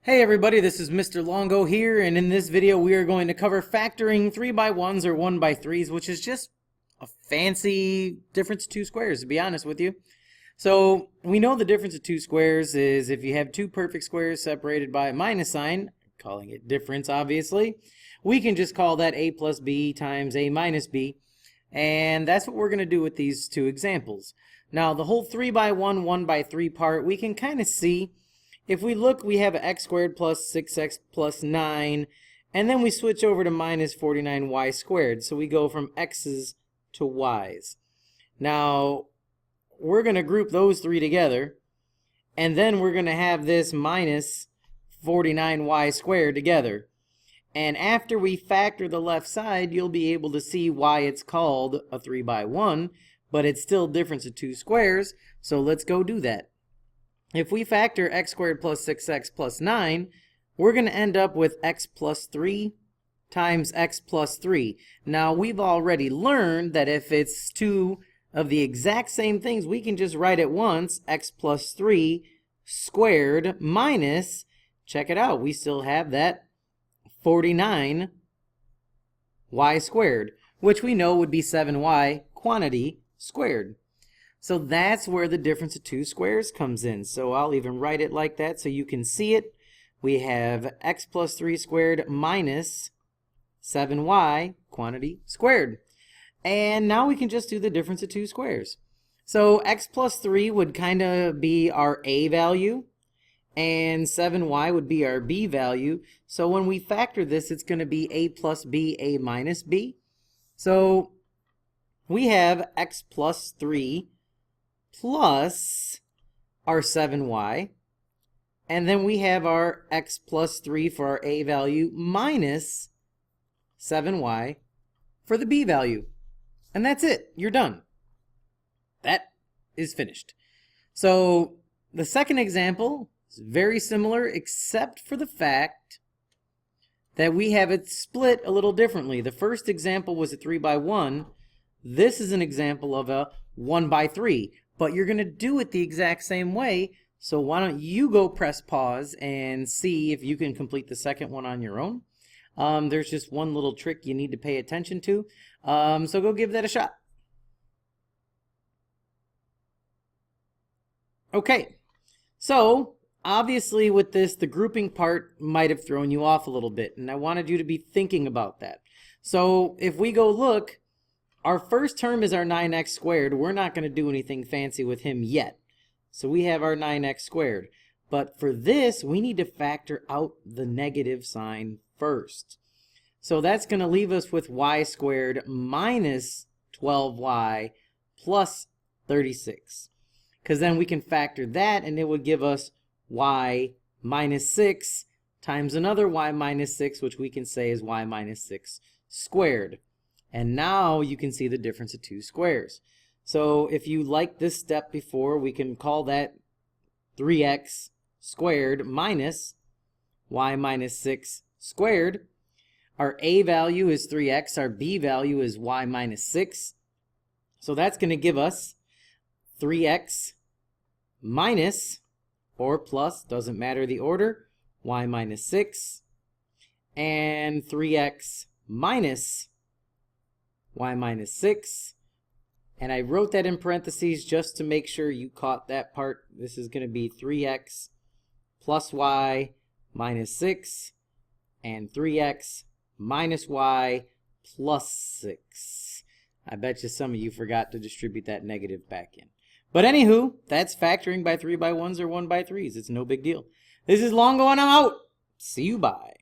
Hey everybody, this is Mr. Longo here, and in this video we are going to cover factoring 3x1s or 1x3s, which is just a fancy difference of two squares, to be honest with you. So we know the difference of two squares is if you have two perfect squares separated by a minus sign, calling it difference obviously, we can just call that a plus b times a minus b, and that's what we're going to do with these two examples. Now the whole 3x1, 1x3 part, we can kind of see. If we look, we have x squared plus 6x plus 9, and then we switch over to minus 49y squared. So we go from x's to y's. Now, we're going to group those three together, and then we're going to have this minus 49y squared together. And after we factor the left side, you'll be able to see why it's called a 3x1, but it's still difference of two squares, so let's go do that. If we factor x squared plus 6x plus 9, we're going to end up with x plus 3 times x plus 3. Now, we've already learned that if it's two of the exact same things, we can just write it once, x plus 3 squared minus, check it out, we still have that 49y squared, which we know would be 7y quantity squared. So that's where the difference of two squares comes in. So I'll even write it like that so you can see it. We have x plus 3 squared minus 7y quantity squared. And now we can just do the difference of two squares. So x plus 3 would kind of be our a value, and 7y would be our b value. So when we factor this, it's going to be a plus b, a minus b. So we have x plus 3 plus our 7y, and then we have our x plus 3 for our a value minus 7y for the b value. And that's it. You're done. That is finished. So the second example is very similar except for the fact that we have it split a little differently. The first example was a 3x1. This is an example of a 1x3. But you're going to do it the exact same way, so why don't you go press pause and see if you can complete the second one on your own. There's just one little trick you need to pay attention to, so go give that a shot. Okay, so obviously with this, the grouping part might have thrown you off a little bit, and I wanted you to be thinking about that. So if we go look, our first term is our 9x squared. We're not going to do anything fancy with him yet. So we have our 9x squared. But for this, we need to factor out the negative sign first. So that's going to leave us with y squared minus 12y plus 36. Because then we can factor that, and it would give us y minus 6 times another y minus 6, which we can say is y minus 6 squared. And now you can see the difference of two squares. So if you liked this step before, we can call that 3x squared minus y minus 6 squared. Our a value is 3x, our b value is y minus 6. So that's going to give us 3x minus, or plus, doesn't matter the order, y minus 6, and 3x minus y minus 6, and I wrote that in parentheses just to make sure you caught that part. This is going to be 3x plus y minus 6 and 3x minus y plus 6. I bet you some of you forgot to distribute that negative back in. But anywho, that's factoring by 3x1s or 1x3s. It's no big deal. This is Longo and I'm out. See you, bye.